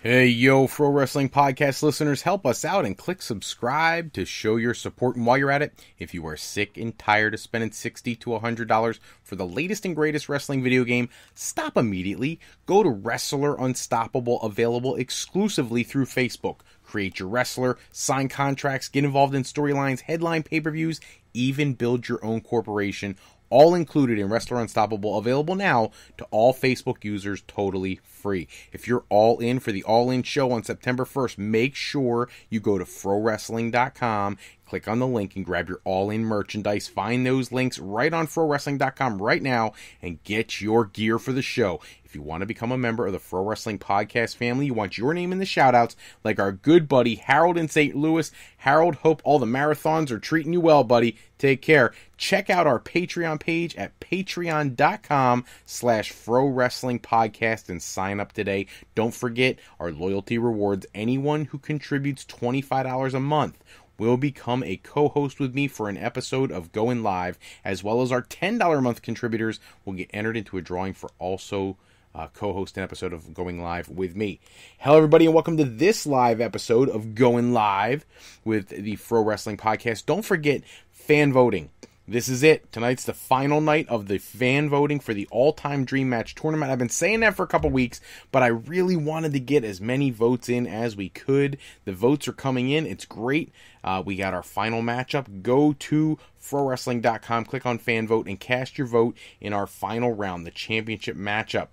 Hey, yo, Pro Wrestling Podcast listeners, help us out and click subscribe to show your support. And while you're at it, if you are sick and tired of spending $60 to $100 for the latest and greatest wrestling video game, stop immediately. Go to Wrestler Unstoppable, available exclusively through Facebook. Create your wrestler, sign contracts, get involved in storylines, headline pay-per-views, even build your own corporation. All included in Wrestler Unstoppable, available now to all Facebook users, totally free. If you're all in for the All In show on September 1st, make sure you go to frowrestling.com, click on the link, and grab your All In merchandise. Find those links right on frowrestling.com right now and get your gear for the show. If you want to become a member of the Pro Wrestling Podcast family, you want your name in the shoutouts, like our good buddy Harold in St. Louis. Harold, hope all the marathons are treating you well, buddy. Take care. Check out our Patreon page at patreon.com/ProWrestlingPodcast and sign up today. Don't forget our loyalty rewards. Anyone who contributes $25 a month will become a co-host with me for an episode of Going Live, as well as our $10 a month contributors will get entered into a drawing for also co-host an episode of Going Live with me. Hello, everybody, and welcome to this live episode of Going Live with the Pro Wrestling Podcast. Don't forget fan voting. This is it. Tonight's the final night of the fan voting for the all-time Dream Match tournament. I've been saying that for a couple weeks, but I really wanted to get as many votes in as we could. The votes are coming in. It's great. We got our final matchup. Go to ProWrestling.com, click on fan vote, and cast your vote in our final round, the championship matchup.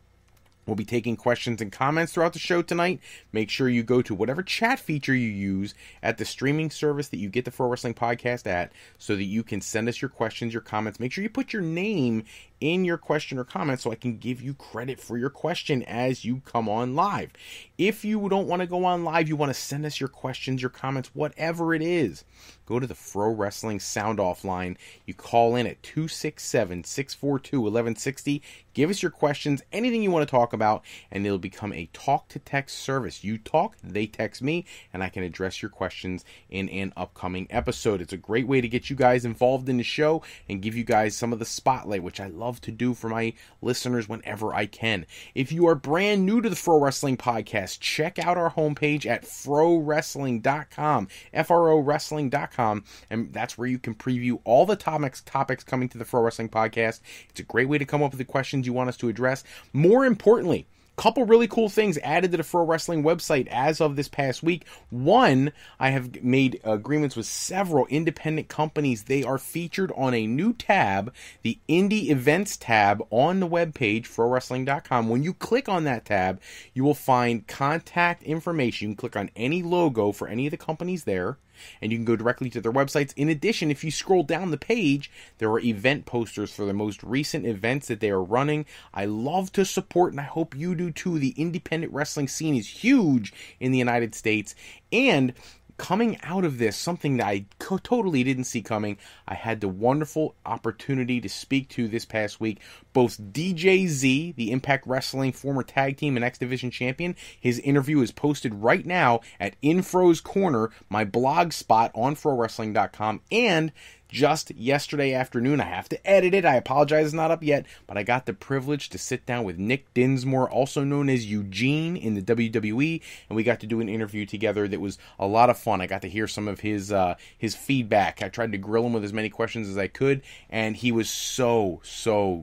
We'll be taking questions and comments throughout the show tonight. Make sure you go to whatever chat feature you use at the streaming service that you get the Pro Wrestling Podcast at, so that you can send us your questions, your comments. Make sure you put your name in your question or comment so I can give you credit for your question as you come on live. If you don't want to go on live, you want to send us your questions, your comments, whatever it is, go to the Pro Wrestling Sound Off line. You call in at 267-642-1160. Give us your questions, anything you want to talk about, and it'll become a talk-to-text service. You talk, they text me, and I can address your questions in an upcoming episode. It's a great way to get you guys involved in the show and give you guys some of the spotlight, which I love to do for my listeners whenever I can. If you are brand new to the Pro Wrestling Podcast, check out our homepage at frowrestling.com, frowrestling.com, and that's where you can preview all the topics coming to the Pro Wrestling Podcast. It's a great way to come up with the questions you want us to address. More importantly, couple really cool things added to the Pro Wrestling website as of this past week. One, I have made agreements with several independent companies. They are featured on a new tab, the Indie Events tab on the webpage, ProWrestling.com. When you click on that tab, you will find contact information. You can click on any logo for any of the companies there, and you can go directly to their websites. In addition, if you scroll down the page, there are event posters for the most recent events that they are running. I love to support, and I hope you do too. The independent wrestling scene is huge in the United States, and coming out of this, something that I totally didn't see coming, I had the wonderful opportunity to speak to this past week both DJZ, the Impact Wrestling former tag team and X Division champion. His interview is posted right now at Infro's Corner, my blog spot on ProWrestling.com, and just yesterday afternoon, I have to edit it, I apologize it's not up yet, but I got the privilege to sit down with Nick Dinsmore, also known as Eugene in the WWE, and we got to do an interview together that was a lot of fun. I got to hear some of his feedback. I tried to grill him with as many questions as I could, and he was so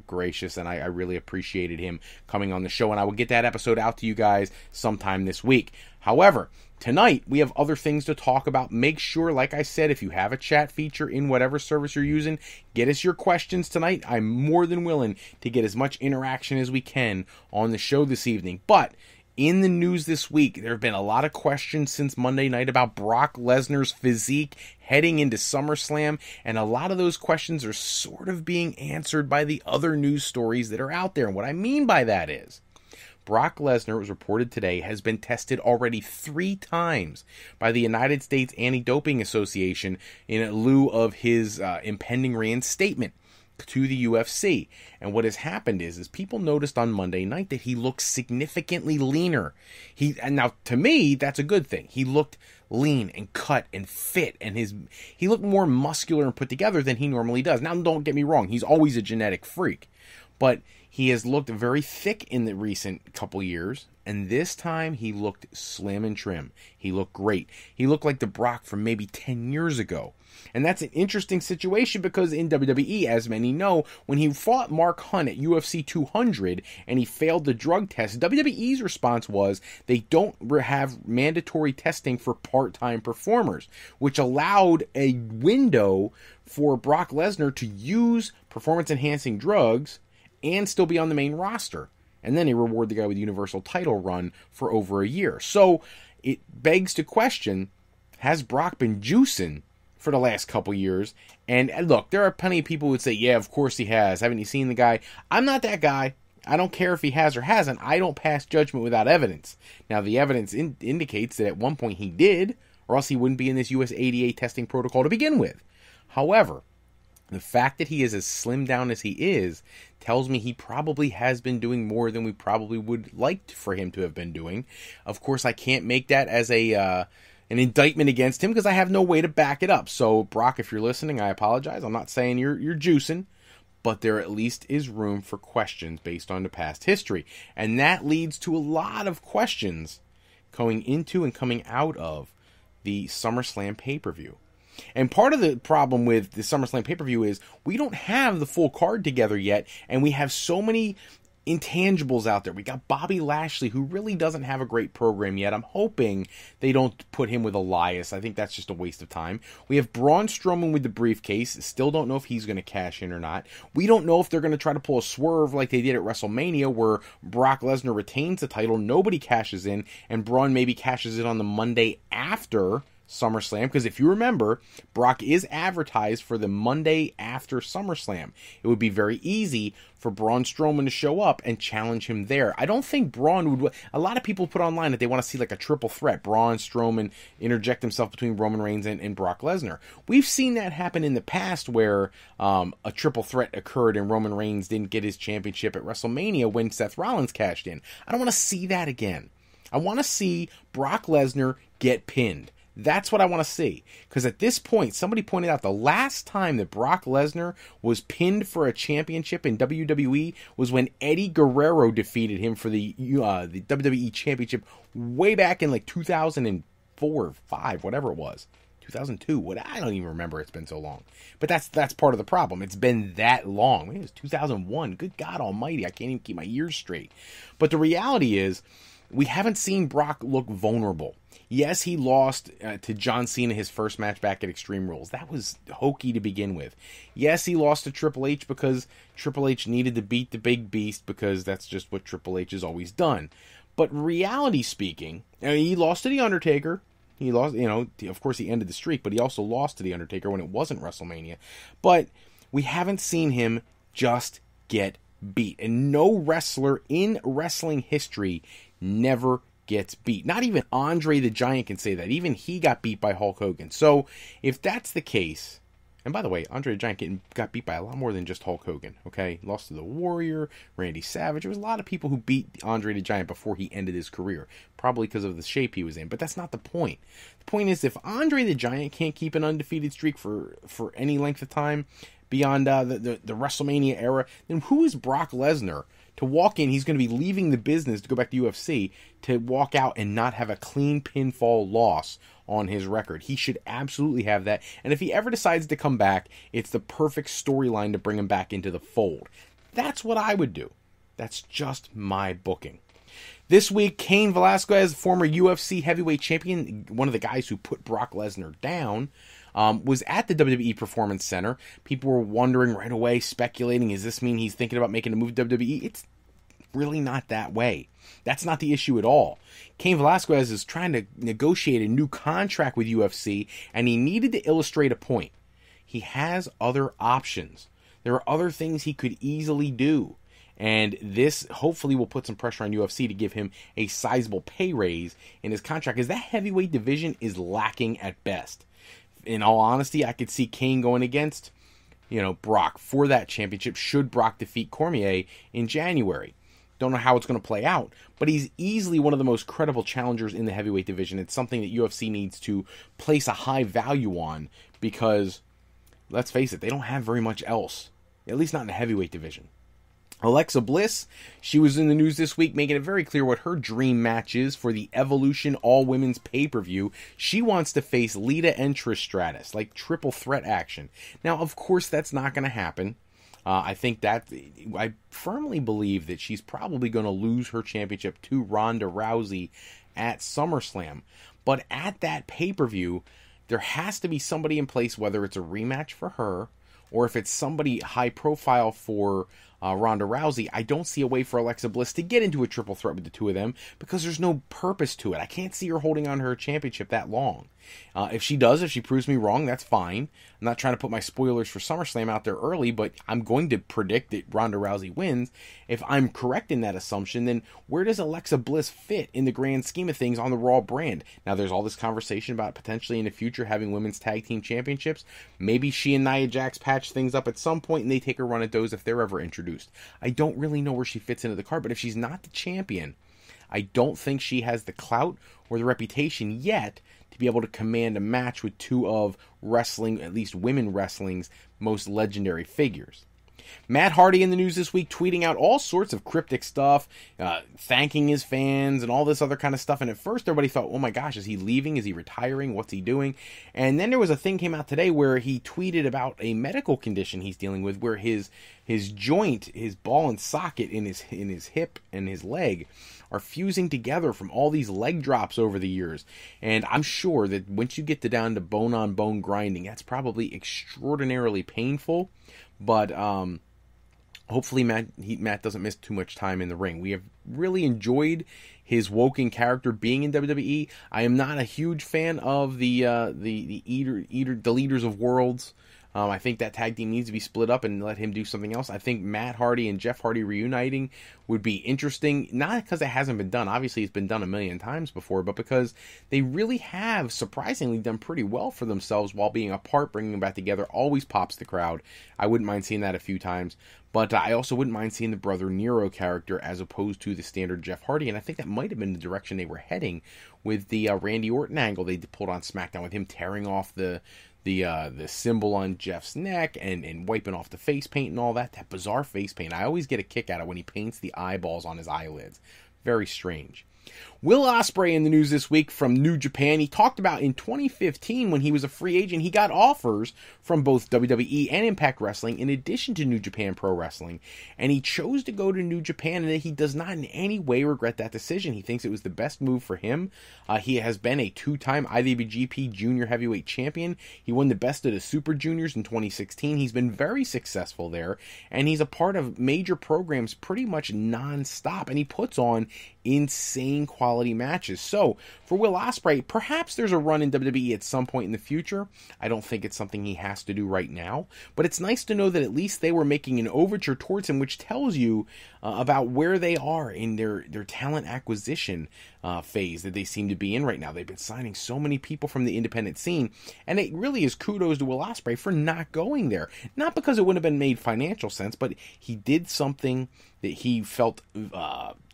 gracious, and I really appreciated him coming on the show, and I will get that episode out to you guys sometime this week. However, tonight, we have other things to talk about. Make sure, like I said, if you have a chat feature in whatever service you're using, get us your questions tonight. I'm more than willing to get as much interaction as we can on the show this evening. But in the news this week, there have been a lot of questions since Monday night about Brock Lesnar's physique heading into SummerSlam, and a lot of those questions are sort of being answered by the other news stories that are out there. And what I mean by that is, Brock Lesnar, it was reported today, has been tested already 3 times by the United States Anti-Doping Association in lieu of his impending reinstatement to the UFC. And what has happened is people noticed on Monday night that he looked significantly leaner. And now, to me, that's a good thing. He looked lean and cut and fit, and he looked more muscular and put together than he normally does. Now, don't get me wrong, he's always a genetic freak, but He has looked very thick in the recent couple years, and this time he looked slim and trim. He looked great. He looked like the Brock from maybe 10 years ago. And that's an interesting situation because in WWE, as many know, when he fought Mark Hunt at UFC 200 and he failed the drug test, WWE's response was they don't have mandatory testing for part-time performers, which allowed a window for Brock Lesnar to use performance-enhancing drugs and still be on the main roster. And then they reward the guy with the Universal title run for over a year. So it begs to question, has Brock been juicing for the last couple years? And look, there are plenty of people who would say, yeah, of course he has. Haven't you seen the guy? I'm not that guy. I don't care if he has or hasn't. I don't pass judgment without evidence. Now, the evidence indicates that at one point he did, or else he wouldn't be in this US ADA testing protocol to begin with. However, the fact that he is as slimmed down as he is tells me he probably has been doing more than we probably would like for him to have been doing. Of course, I can't make that as an indictment against him because I have no way to back it up. So, Brock, if you're listening, I apologize. I'm not saying you're juicing, but there at least is room for questions based on the past history. And that leads to a lot of questions going into and coming out of the SummerSlam pay-per-view. And part of the problem with the SummerSlam pay-per-view is we don't have the full card together yet, and we have so many intangibles out there. We got Bobby Lashley, who really doesn't have a great program yet. I'm hoping they don't put him with Elias. I think that's just a waste of time. We have Braun Strowman with the briefcase. Still don't know if he's going to cash in or not. We don't know if they're going to try to pull a swerve like they did at WrestleMania, where Brock Lesnar retains the title, nobody cashes in, and Braun maybe cashes in on the Monday after SummerSlam, because if you remember, Brock is advertised for the Monday after SummerSlam. It would be very easy for Braun Strowman to show up and challenge him there. I don't think Braun would... A lot of people put online that they want to see like a triple threat. Braun Strowman interject himself between Roman Reigns and Brock Lesnar. We've seen that happen in the past where a triple threat occurred and Roman Reigns didn't get his championship at WrestleMania when Seth Rollins cashed in. I don't want to see that again. I want to see Brock Lesnar get pinned. That's what I want to see. Because at this point, somebody pointed out the last time that Brock Lesnar was pinned for a championship in WWE was when Eddie Guerrero defeated him for the WWE Championship way back in like 2004 or 5, whatever it was. 2002. I don't even remember. It's been so long. But that's part of the problem. It's been that long. It was 2001. Good God almighty. I can't even keep my ears straight. But the reality is, we haven't seen Brock look vulnerable. Yes, he lost to John Cena his first match back at Extreme Rules. That was hokey to begin with. Yes, he lost to Triple H because Triple H needed to beat the big beast because that's just what Triple H has always done. But reality speaking, he lost to The Undertaker. He lost, of course he ended the streak, but he also lost to The Undertaker when it wasn't WrestleMania. But we haven't seen him just get beat. And no wrestler in wrestling history never gets beat. Not even Andre the Giant can say that. Even he got beat by Hulk Hogan. So if that's the case, and by the way, Andre the Giant got beat by a lot more than just Hulk Hogan, okay? Lost to the Warrior, Randy Savage. There was a lot of people who beat Andre the Giant before he ended his career, probably because of the shape he was in, but that's not the point. The point is, if Andre the Giant can't keep an undefeated streak for any length of time beyond the WrestleMania era, then who is Brock Lesnar to walk in? He's going to be leaving the business to go back to UFC, to walk out and not have a clean pinfall loss on his record. He should absolutely have that. And if he ever decides to come back, it's the perfect storyline to bring him back into the fold. That's what I would do. That's just my booking. This week, Cain Velasquez, former UFC heavyweight champion, one of the guys who put Brock Lesnar down, was at the WWE Performance Center. People were wondering right away, speculating, does this mean he's thinking about making a move to WWE? It's really not that way. That's not the issue at all. Cain Velasquez is trying to negotiate a new contract with UFC, and he needed to illustrate a point. He has other options. There are other things he could easily do. And this hopefully will put some pressure on UFC to give him a sizable pay raise in his contract, because that heavyweight division is lacking at best. In all honesty, I could see Cain going against, Brock for that championship should Brock defeat Cormier in January. Don't know how it's going to play out, but he's easily one of the most credible challengers in the heavyweight division. It's something that UFC needs to place a high value on because, let's face it, they don't have very much else, at least not in the heavyweight division. Alexa Bliss, she was in the news this week making it very clear what her dream match is for the Evolution All-Women's pay-per-view. She wants to face Lita and Trish Stratus, like triple threat action. Now, of course, that's not going to happen. I firmly believe that she's probably going to lose her championship to Ronda Rousey at SummerSlam. But at that pay-per-view, there has to be somebody in place, whether it's a rematch for her or if it's somebody high profile for Ronda Rousey. I don't see a way for Alexa Bliss to get into a triple threat with the two of them because there's no purpose to it. I can't see her holding on to her championship that long. If she proves me wrong, that's fine. I'm not trying to put my spoilers for SummerSlam out there early, but I'm going to predict that Ronda Rousey wins. If I'm correct in that assumption, then where does Alexa Bliss fit in the grand scheme of things on the Raw brand? Now, there's all this conversation about potentially in the future having women's tag team championships. Maybe she and Nia Jax patch things up at some point and they take a run at those if they're ever introduced. I don't really know where she fits into the card, but if she's not the champion, I don't think she has the clout or the reputation yet to be able to command a match with two of wrestling, at least women wrestling's most legendary figures. Matt Hardy in the news this week tweeting out all sorts of cryptic stuff, thanking his fans and all this other kind of stuff. And at first everybody thought, oh my gosh, is he leaving? Is he retiring? What's he doing? And then there was a thing came out today where he tweeted about a medical condition he's dealing with where his joint, his ball and socket in his hip and his leg are fusing together from all these leg drops over the years. And I'm sure that once you get down to bone-on-bone grinding, that's probably extraordinarily painful. But hopefully Matt doesn't miss too much time in the ring. We have really enjoyed his Woken character being in WWE. I am not a huge fan of the Leaders of Worlds. I think that tag team needs to be split up and let him do something else. I think Matt Hardy and Jeff Hardy reuniting would be interesting, not because it hasn't been done. Obviously, it's been done a million times before, but because they really have surprisingly done pretty well for themselves while being apart. Bringing them back together always pops the crowd. I wouldn't mind seeing that a few times, but I also wouldn't mind seeing the Brother Nero character as opposed to the standard Jeff Hardy, and I think that might have been the direction they were heading with the Randy Orton angle they pulled on SmackDown with him tearing off the symbol on Jeff's neck and wiping off the face paint and all that bizarre face paint. I always get a kick out of when he paints the eyeballs on his eyelids. Very strange. Will Ospreay in the news this week from New Japan. He talked about in 2015 when he was a free agent, he got offers from both WWE and Impact Wrestling in addition to New Japan Pro Wrestling, and he chose to go to New Japan, and he does not in any way regret that decision. He thinks it was the best move for him. He has been a two-time IWGP Junior Heavyweight Champion. He won the Best of the Super Juniors in 2016. He's been very successful there, and he's a part of major programs pretty much non-stop, and he puts on insane quality matches. So for Will Ospreay, perhaps there's a run in WWE at some point in the future. I don't think it's something he has to do right now, but it's nice to know that at least they were making an overture towards him, which tells you about where they are in their talent acquisition phase that they seem to be in right now. They've been signing so many people from the independent scene, and it really is kudos to Will Ospreay for not going there. Not because it wouldn't have been made financial sense, but he did something that he felt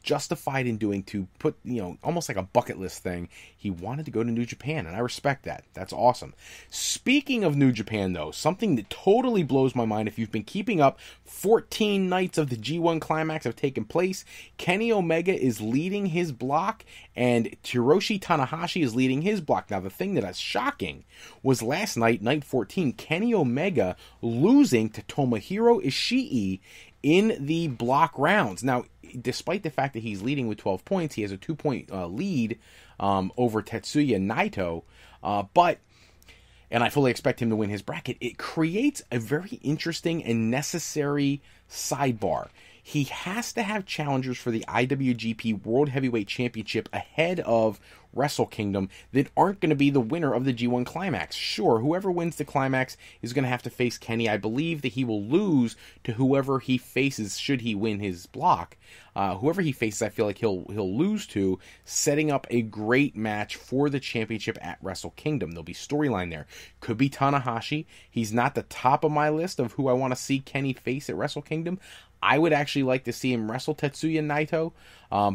justified in doing to put, almost like a bucket list thing. He wanted to go to New Japan, and I respect that. That's awesome. Speaking of New Japan, though, something that totally blows my mind, if you've been keeping up, 14 nights of the G1 Climax have taken place. Kenny Omega is leading his block, and Hiroshi Tanahashi is leading his block. Now, the thing that is shocking was last night, night 14, Kenny Omega losing to Tomohiro Ishii in the block rounds. Now, despite the fact that he's leading with 12 points, he has a 2-point lead over Tetsuya Naito, and I fully expect him to win his bracket. It creates a very interesting and necessary sidebar. He has to have challengers for the IWGP World Heavyweight Championship ahead of Wrestle Kingdom that aren't going to be the winner of the G1 Climax. Sure, whoever wins the Climax is going to have to face Kenny. I believe that he will lose to whoever he faces should he win his block. Whoever he faces, I feel like he'll lose to, setting up a great match for the championship at Wrestle Kingdom. There'll be storyline there. Could be Tanahashi. He's not the top of my list of who I want to see Kenny face at Wrestle Kingdom. I would actually like to see him wrestle Tetsuya Naito,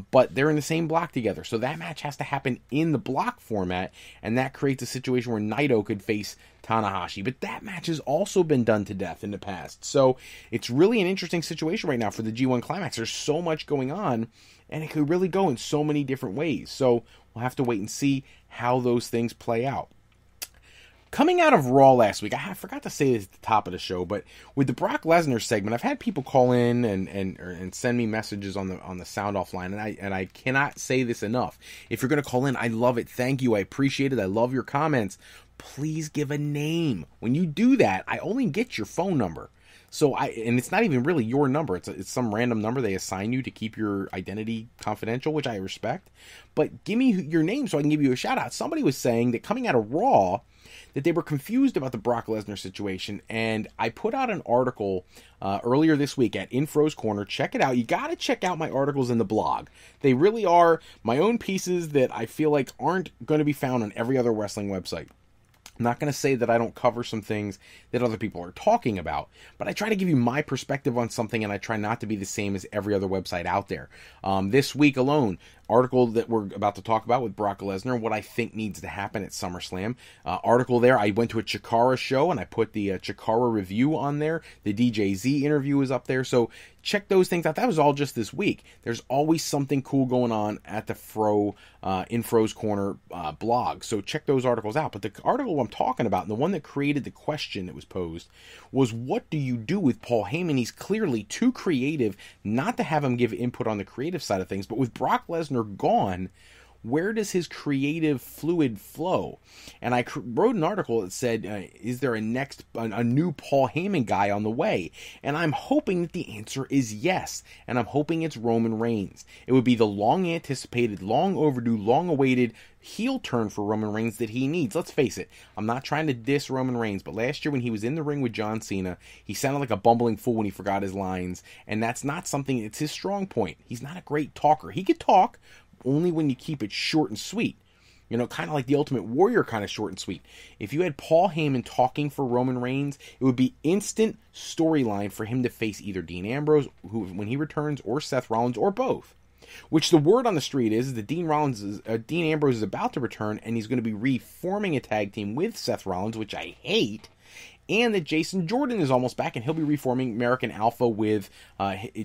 but they're in the same block together. So that match has to happen in the block format, and that creates a situation where Naito could face Tanahashi. But that match has also been done to death in the past. So it's really an interesting situation right now for the G1 Climax. There's so much going on, and it could really go in so many different ways. So we'll have to wait and see how those things play out. Coming out of Raw last week, I forgot to say this at the top of the show, but with the Brock Lesnar segment, I've had people call in and send me messages on the sound off line, and I cannot say this enough. If you're going to call in, I love it. Thank you. I appreciate it. I love your comments. Please give a name. When you do that, I only get your phone number. And it's not even really your number. It's some random number they assign you to keep your identity confidential, which I respect. But give me your name so I can give you a shout out. Somebody was saying that coming out of Raw, that they were confused about the Brock Lesnar situation, and I put out an article earlier this week at Infro's Corner. Check it out. You got to check out my articles in the blog. They really are my own pieces that I feel like aren't going to be found on every other wrestling website. I'm not going to say that I don't cover some things that other people are talking about, but I try to give you my perspective on something, and I try not to be the same as every other website out there. This week alone, article that we're about to talk about with Brock Lesnar, what I think needs to happen at SummerSlam. Article there, I went to a Chikara show, and I put the Chikara review on there. The DJZ interview is up there, so check those things out. That was all just this week. There's always something cool going on at the Infro's Corner blog, so check those articles out. But the article I'm talking about, and the one that created the question that was posed, was what do you do with Paul Heyman? He's clearly too creative not to have him give input on the creative side of things, but with Brock Lesnar gone, where does his creative fluid flow? And I wrote an article that said, is there a new Paul Heyman guy on the way? And I'm hoping that the answer is yes. And I'm hoping it's Roman Reigns. It would be the long anticipated, long overdue, long awaited heel turn for Roman Reigns that he needs. Let's face it, I'm not trying to diss Roman Reigns, but last year when he was in the ring with John Cena, he sounded like a bumbling fool when he forgot his lines. And that's not something, it's his strong point. He's not a great talker. He could talk, only when you keep it short and sweet. You know, kind of like the Ultimate Warrior, kind of short and sweet. If you had Paul Heyman talking for Roman Reigns, it would be instant storyline for him to face either Dean Ambrose, who when he returns, or Seth Rollins, or both. Which the word on the street is that Dean Ambrose is about to return, and he's going to be reforming a tag team with Seth Rollins, which I hate. And that Jason Jordan is almost back, and he'll be reforming American Alpha with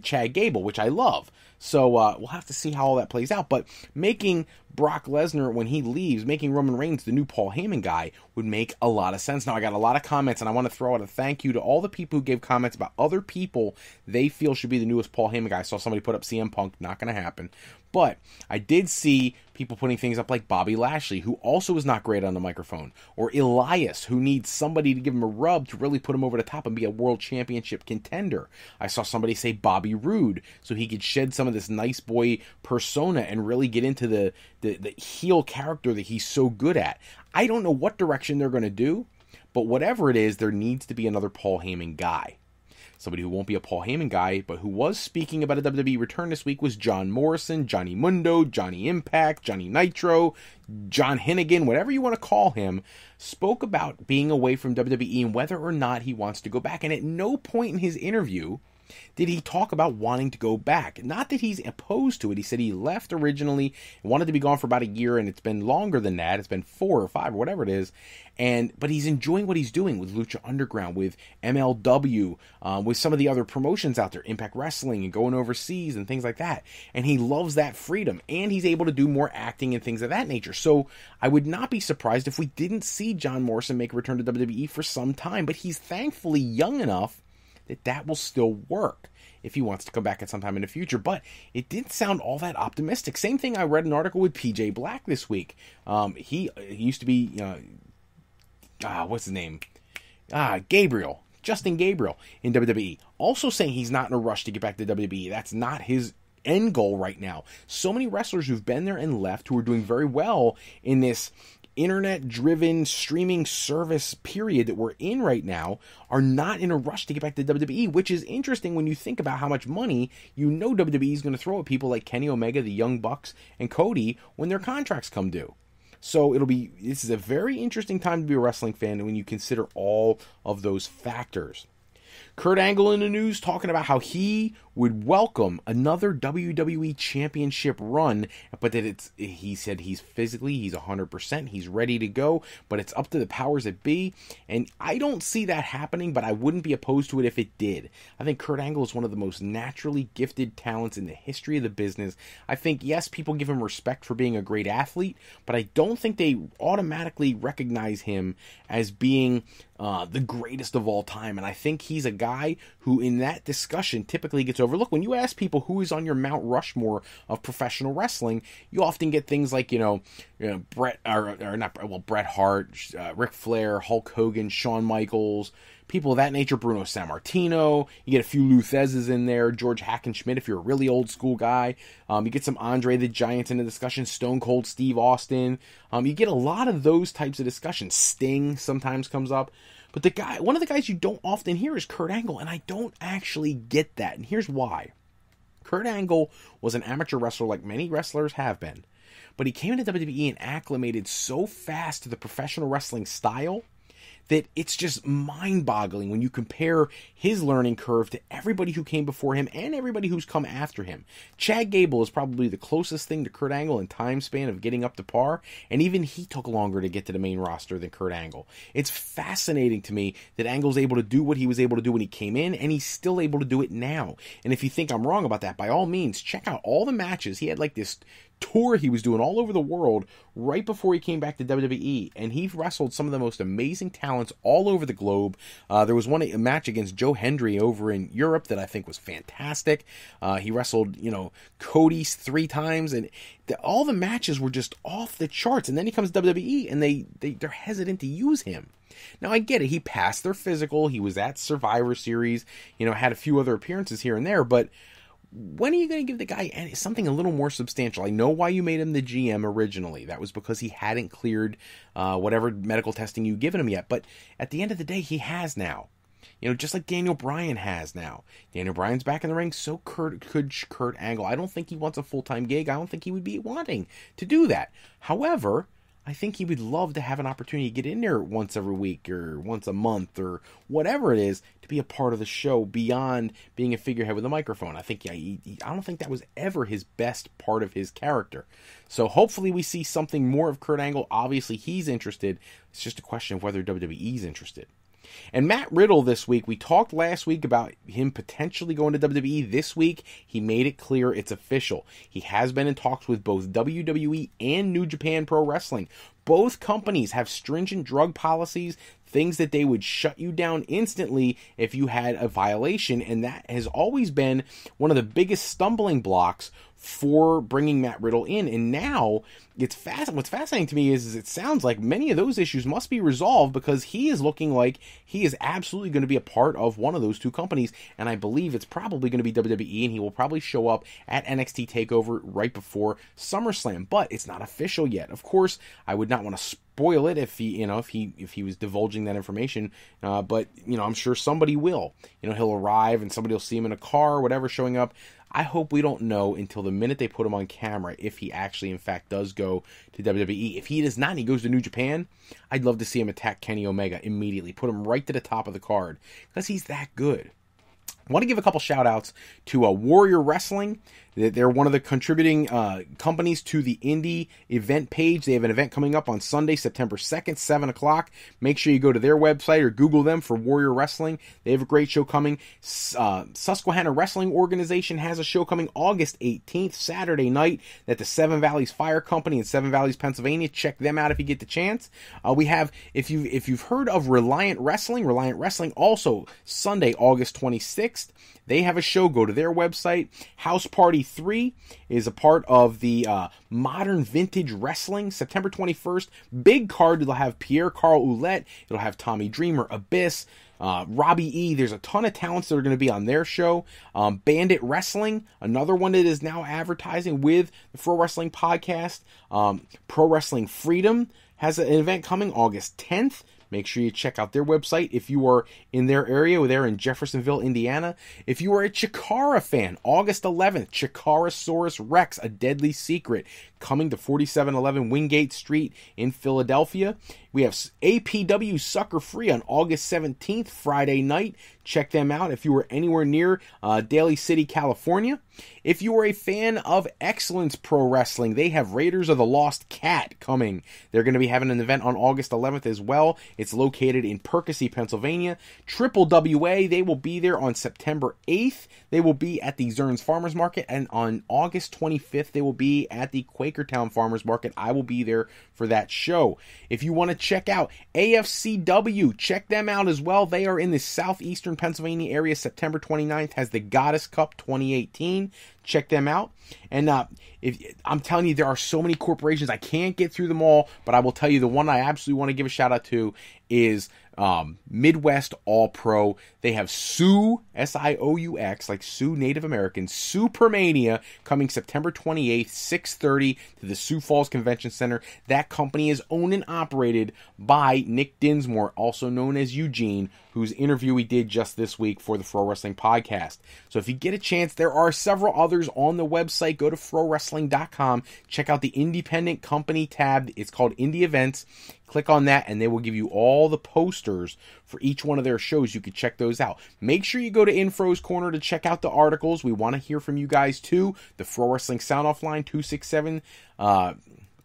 Chad Gable, which I love. So we'll have to see how all that plays out. But making Brock Lesnar, when he leaves, making Roman Reigns the new Paul Heyman guy would make a lot of sense. Now, I got a lot of comments, and I want to throw out a thank you to all the people who gave comments about other people they feel should be the newest Paul Heyman guy. I saw somebody put up CM Punk. Not going to happen. But I did see people putting things up like Bobby Lashley, who also is not great on the microphone, or Elias, who needs somebody to give him a rub to really put him over the top and be a world championship contender. I saw somebody say Bobby Roode, so he could shed some of this nice boy persona and really get into the heel character that he's so good at. I don't know what direction they're going to do, but whatever it is, there needs to be another Paul Heyman guy. Somebody who won't be a Paul Heyman guy, but who was speaking about a WWE return this week was John Morrison, Johnny Mundo, Johnny Impact, Johnny Nitro, John Hennigan, whatever you want to call him, spoke about being away from WWE and whether or not he wants to go back. And at no point in his interview did he talk about wanting to go back. Not that he's opposed to it. He said he left originally, wanted to be gone for about a year, and it's been longer than that. It's been 4 or 5 or whatever it is. But he's enjoying what he's doing with Lucha Underground, with MLW, with some of the other promotions out there, Impact Wrestling, and going overseas and things like that. And he loves that freedom, and he's able to do more acting and things of that nature. So I would not be surprised if we didn't see John Morrison make a return to WWE for some time, but he's thankfully young enough that will still work if he wants to come back at some time in the future. But it didn't sound all that optimistic. Same thing, I read an article with PJ Black this week. He used to be, what's his name? Gabriel. Justin Gabriel in WWE. Also saying he's not in a rush to get back to WWE. That's not his end goal right now. So many wrestlers who've been there and left who are doing very well in this internet-driven streaming service period that we're in right now are not in a rush to get back to WWE, which is interesting when you think about how much money WWE is going to throw at people like Kenny Omega, the Young Bucks, and Cody when their contracts come due. So this is a very interesting time to be a wrestling fan when you consider all of those factors. Kurt Angle in the news talking about how he would welcome another WWE Championship run, but that he said he's 100%, he's ready to go, but it's up to the powers that be, and I don't see that happening, but I wouldn't be opposed to it if it did. I think Kurt Angle is one of the most naturally gifted talents in the history of the business. I think, yes, people give him respect for being a great athlete, but I don't think they automatically recognize him as being the greatest of all time. And I think he's a guy who in that discussion typically gets overlooked. When you ask people who is on your Mount Rushmore of professional wrestling, you often get things like, Bret Hart, Ric Flair, Hulk Hogan, Shawn Michaels, people of that nature, Bruno Sammartino. You get a few Luthezes in there, George Hackenschmidt if you're a really old school guy. You get some Andre the Giant in the discussion, Stone Cold Steve Austin. You get a lot of those types of discussions. Sting sometimes comes up. But one of the guys you don't often hear is Kurt Angle, and I don't actually get that. And here's why. Kurt Angle was an amateur wrestler like many wrestlers have been, but he came into WWE and acclimated so fast to the professional wrestling style that it's just mind-boggling when you compare his learning curve to everybody who came before him and everybody who's come after him. Chad Gable is probably the closest thing to Kurt Angle in time span of getting up to par, and even he took longer to get to the main roster than Kurt Angle. It's fascinating to me that Angle's able to do what he was able to do when he came in, and he's still able to do it now. And if you think I'm wrong about that, by all means, check out all the matches. He had like this tour he was doing all over the world right before he came back to WWE, and he wrestled some of the most amazing talents all over the globe. There was a match against Joe Hendry over in Europe that I think was fantastic. He wrestled, Cody 3 times, and all the matches were just off the charts. And then he comes to WWE, and they're hesitant to use him. Now, I get it. He passed their physical. He was at Survivor Series, had a few other appearances here and there, but when are you going to give the guy something a little more substantial? I know why you made him the GM originally. That was because he hadn't cleared whatever medical testing you've given him yet. But at the end of the day, he has now. Just like Daniel Bryan has now. Daniel Bryan's back in the ring, so could Kurt Angle. I don't think he wants a full-time gig. I don't think he would be wanting to do that. However, I think he would love to have an opportunity to get in there once every week or once a month or whatever it is to be a part of the show beyond being a figurehead with a microphone. I don't think that was ever his best part of his character. So hopefully we see something more of Kurt Angle. Obviously he's interested. It's just a question of whether WWE's interested. And Matt Riddle this week, we talked last week about him potentially going to WWE. This week, he made it clear it's official. He has been in talks with both WWE and New Japan Pro Wrestling. Both companies have stringent drug policies, things that they would shut you down instantly if you had a violation, and that has always been one of the biggest stumbling blocks for bringing Matt Riddle in. And now what's fascinating to me is it sounds like many of those issues must be resolved because he is looking like he is absolutely going to be a part of one of those two companies, and I believe it's probably going to be WWE, and he will probably show up at NXT TakeOver right before SummerSlam, but it's not official yet. Of course, I would not want to spoil it if he was divulging that information, but I'm sure somebody will. He'll arrive and somebody will see him in a car or whatever showing up. I hope we don't know until the minute they put him on camera if he actually, in fact, does go to WWE. If he does not and he goes to New Japan, I'd love to see him attack Kenny Omega immediately. Put him right to the top of the card because he's that good. I want to give a couple shout-outs to Warrior Wrestling. They're one of the contributing companies to the indie event page. They have an event coming up on Sunday, September 2nd, 7 o'clock. Make sure you go to their website or Google them for Warrior Wrestling. They have a great show coming. Susquehanna Wrestling Organization has a show coming August 18th, Saturday night, at the Seven Valleys Fire Company in Seven Valleys, Pennsylvania. Check them out if you get the chance. We have, if you've heard of Reliant Wrestling also Sunday, August 26th. They have a show. Go to their website. House Party 3 is a part of the Modern Vintage Wrestling. September 21st. Big card. It'll have Pierre Carl Ouellette. It'll have Tommy Dreamer, Abyss, Robbie E. There's a ton of talents that are going to be on their show. Bandit Wrestling, another one that is now advertising with the Pro Wrestling Podcast. Pro Wrestling Freedom has an event coming August 10th. Make sure you check out their website if you are in their area. They're in Jeffersonville, Indiana. If you are a Chikara fan, August 11th, Chikarasaurus Rex, A Deadly Secret, coming to 4711 Wingate Street in Philadelphia. We have APW Sucker Free on August 17th, Friday night. check them out if you are anywhere near Daly City, California. If you are a fan of Excellence Pro Wrestling, they have Raiders of the Lost Cat coming. They're going to be having an event on August 11th as well. It's located in Percy, Pennsylvania. Triple WA, they will be there on September 8th. They will be at the Zerns Farmers Market, and on August 25th, they will be at the Quakertown Farmers Market. I will be there for that show. If you want to check out AFCW, check them out as well. They are in the southeastern Pennsylvania area. September 29th has the Goddess Cup 2018. Check them out. And if I'm telling you, there are so many corporations, I can't get through them all, but I will tell you the one I absolutely want to give a shout out to is Midwest All Pro. They have Sioux, S-I-O-U-X, like Sioux Native American, Supermania, coming September 28th, 6:30 to the Sioux Falls Convention Center. That company is owned and operated by Nick Dinsmore, also known as Eugene, whose interview we did just this week for the Fro Wrestling Podcast. So if you get a chance, there are several others on the website. Go to frowrestling.com. Check out the independent company tab. It's called Indie Events. Click on that, and they will give you all the posters for each one of their shows. You can check those out. Make sure you go to Infro's Corner to check out the articles. We want to hear from you guys, too. The Fro Wrestling Sound Off line, 267, oh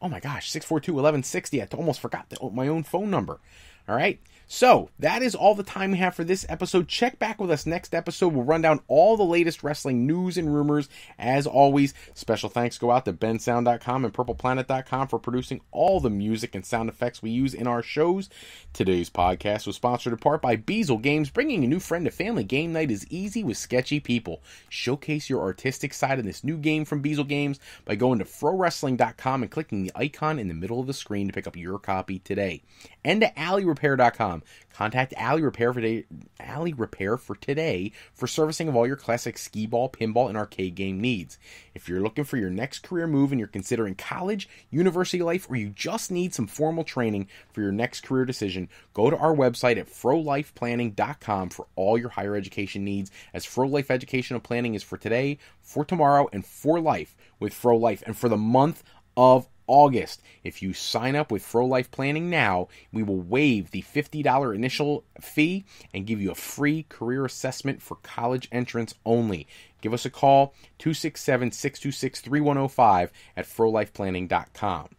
my gosh, 642-1160. I almost forgot my own phone number. All right. So, that is all the time we have for this episode. Check back with us next episode. We'll run down all the latest wrestling news and rumors. As always, special thanks go out to bensound.com and purpleplanet.com for producing all the music and sound effects we use in our shows. Today's podcast was sponsored in part by Beazle Games. Bringing a new friend to family game night is easy with sketchy people. Showcase your artistic side in this new game from Beazle Games by going to frowrestling.com and clicking the icon in the middle of the screen to pick up your copy today. And to alleyrepair.com. Contact Alley Repair for today for servicing of all your classic skee ball, pinball, and arcade game needs. If you're looking for your next career move and you're considering college, university life, or you just need some formal training for your next career decision, go to our website at frolifeplanning.com for all your higher education needs, as Fro Life Educational Planning is for today, for tomorrow, and for life with Fro Life. And for the month of August, if you sign up with Fro Life Planning now, we will waive the $50 initial fee and give you a free career assessment for college entrance only. Give us a call, 267-626-3105 at frolifeplanning.com.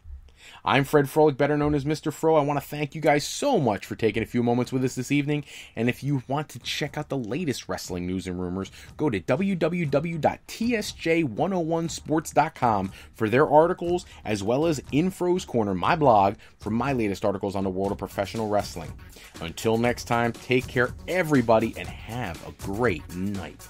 I'm Fred Froelich, better known as Mr. Fro. I want to thank you guys so much for taking a few moments with us this evening. And if you want to check out the latest wrestling news and rumors, go to www.tsj101sports.com for their articles, as well as Infro's Corner, my blog, for my latest articles on the world of professional wrestling. Until next time, take care, everybody, and have a great night.